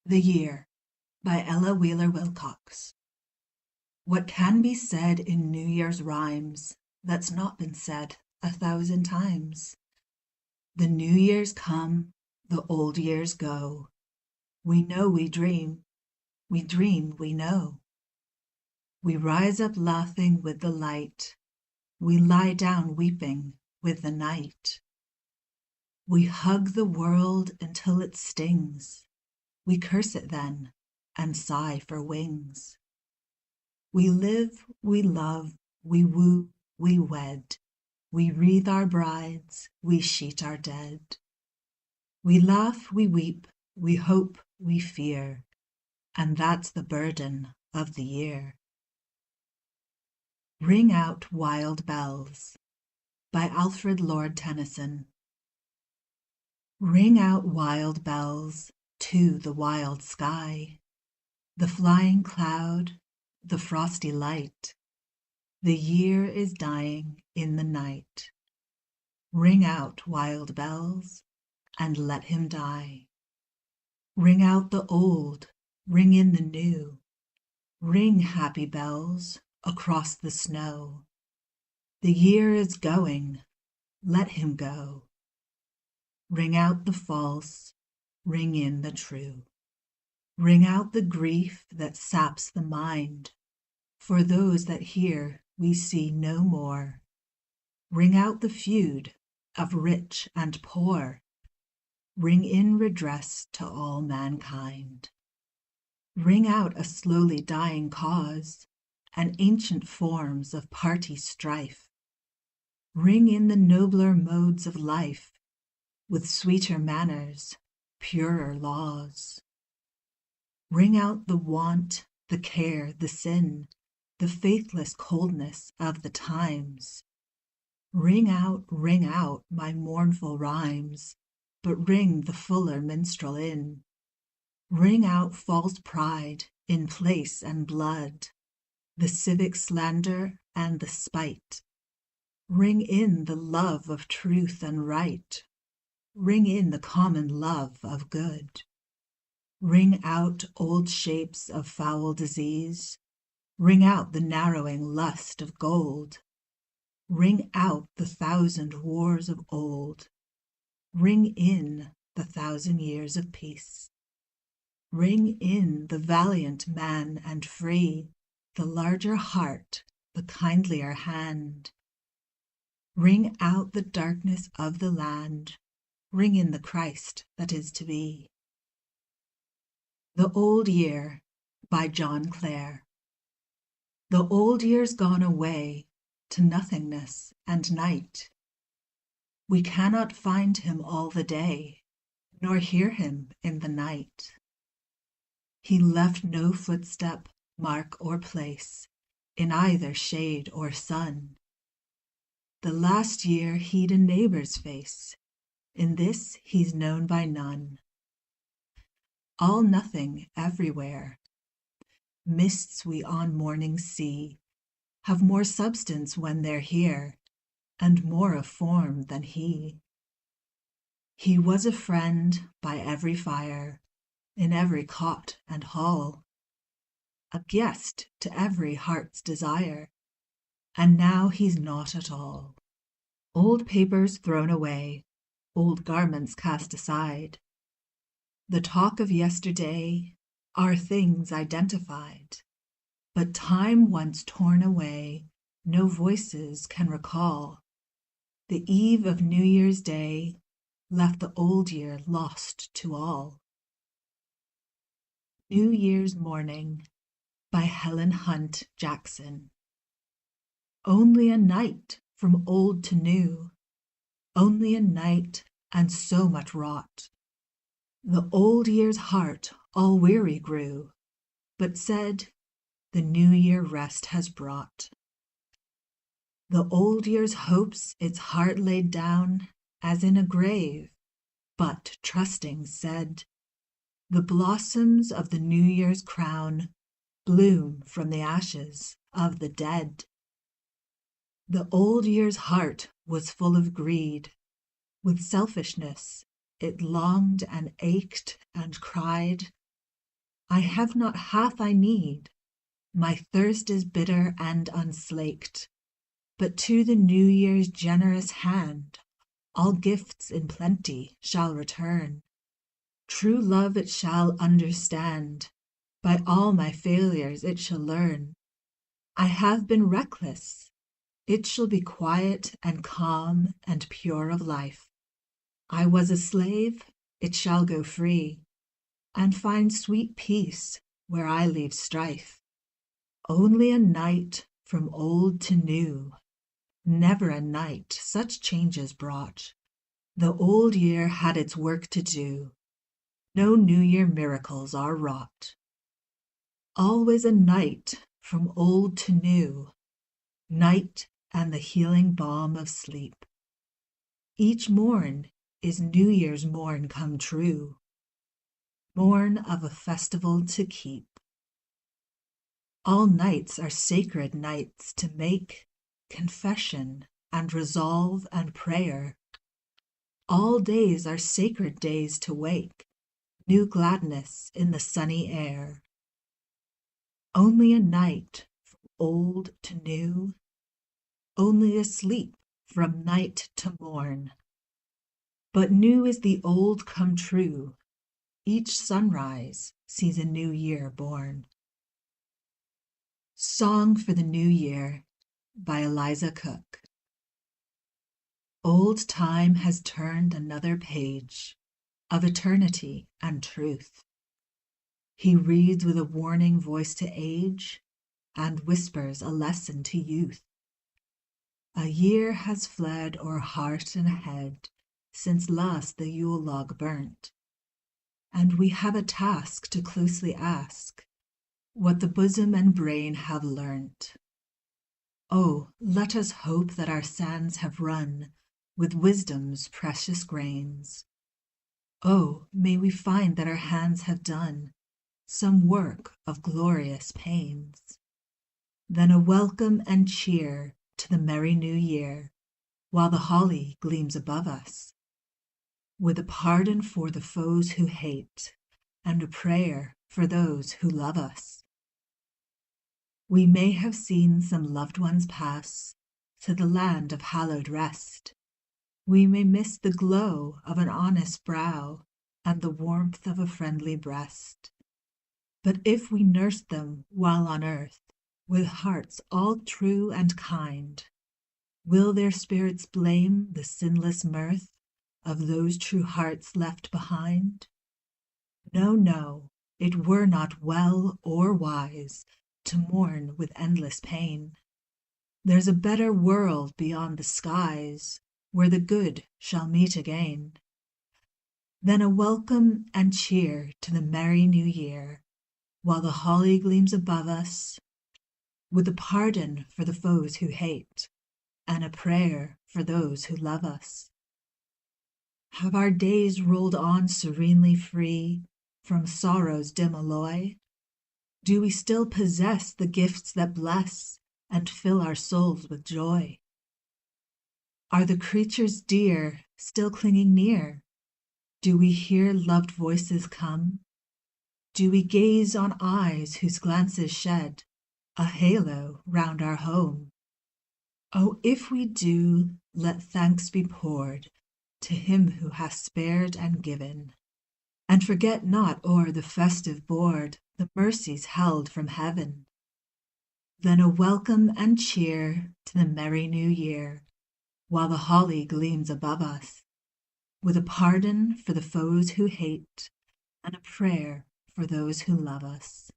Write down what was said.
The Year by Ella Wheeler Wilcox. What can be said in New Year's rhymes that's not been said 1,000 times? The New Year's come, the old years go. We know we dream we know. We rise up laughing with the light, we lie down weeping with the night. We hug the world until it stings, we curse it then and sigh for wings. We live, we love, we woo, we wed, we wreathe our brides, we sheet our dead. We laugh, we weep, we hope, we fear, and that's the burden of the year. Ring Out Wild Bells by Alfred Lord Tennyson. Ring out wild bells to the wild sky, the flying cloud, the frosty light. The year is dying in the night. Ring out wild bells and let him die. Ring out the old, ring in the new. Ring happy bells across the snow. The year is going, let him go. Ring out the false, ring in the true. Ring out the grief that saps the mind. For those that hear we see no more. Ring out the feud of rich and poor. Ring in redress to all mankind. Ring out a slowly dying cause, and ancient forms of party strife. Ring in the nobler modes of life, with sweeter manners, purer laws. Ring out the want, the care, the sin, the faithless coldness of the times. Ring out, my mournful rhymes, but ring the fuller minstrel in. Ring out false pride in place and blood, the civic slander and the spite. Ring in the love of truth and right. Ring in the common love of good. Ring out old shapes of foul disease. Ring out the narrowing lust of gold. Ring out the 1,000 wars of old. Ring in the 1,000 years of peace. Ring in the valiant man and free, the larger heart, the kindlier hand. Ring out the darkness of the land. Ring in the Christ that is to be. The Old Year by Clare. The old year's gone away to nothingness and night. We cannot find him all the day, nor hear him in the night. He left no footstep, mark or place, in either shade or sun. The last year he'd a neighbour's face, in this he's known by none. All nothing everywhere. Mists we on mornings see have more substance when they're here, and more of form than he. He was a friend by every fire, in every cot and hall, a guest to every heart's desire, and now he's not at all. Old papers thrown away, old garments cast aside. The talk of yesterday are things identified, but time once torn away, no voices can recall. The eve of New Year's Day left the old year lost to all. New Year's Morning by Helen Hunt Jackson. Only a night from old to new, only a night and so much wrought. The old year's heart all weary grew, but said, the new year rest has brought. The old year's hopes its heart laid down as in a grave, but trusting said, the blossoms of the new year's crown bloom from the ashes of the dead. The old year's heart was full of greed, with selfishness it longed and ached and cried, I have not half I need, my thirst is bitter and unslaked, but to the New Year's generous hand all gifts in plenty shall return. True love it shall understand, by all my failures it shall learn. I have been reckless, it shall be quiet and calm and pure of life. I was a slave, it shall go free, and find sweet peace where I leave strife. Only a night from old to new, never a night such changes brought. The old year had its work to do, no New Year miracles are wrought. Always a night from old to new, night and the healing balm of sleep. Each morn is New Year's morn come true, morn of a festival to keep. All nights are sacred nights to make confession and resolve and prayer. All days are sacred days to wake new gladness in the sunny air. Only a night from old to new, only a sleep from night to morn. But new is the old come true, each sunrise sees a new year born. Song for the New Year by Eliza Cook. Old time has turned another page of eternity and truth. He reads with a warning voice to age and whispers a lesson to youth. A year has fled o'er heart and head since last the Yule log burnt, and we have a task to closely ask what the bosom and brain have learnt. Oh, let us hope that our sands have run with wisdom's precious grains. Oh, may we find that our hands have done some work of glorious pains. Then a welcome and cheer to the merry New Year, while the holly gleams above us, with a pardon for the foes who hate, and a prayer for those who love us. We may have seen some loved ones pass to the land of hallowed rest. We may miss the glow of an honest brow and the warmth of a friendly breast. But if we nursed them while on earth, with hearts all true and kind, will their spirits blame the sinless mirth of those true hearts left behind? No, no, it were not well or wise to mourn with endless pain. There's a better world beyond the skies, where the good shall meet again. Then a welcome and cheer to the merry New Year, while the holly gleams above us, with a pardon for the foes who hate, and a prayer for those who love us. Have our days rolled on serenely free from sorrow's dim alloy? Do we still possess the gifts that bless and fill our souls with joy? Are the creatures dear still clinging near? Do we hear loved voices come? Do we gaze on eyes whose glances shed a halo round our home? Oh, if we do, let thanks be poured to Him who hath spared and given, and forget not o'er the festive board the mercies held from heaven. Then a welcome and cheer to the merry New Year, while the holly gleams above us, with a pardon for the foes who hate, and a prayer for those who love us.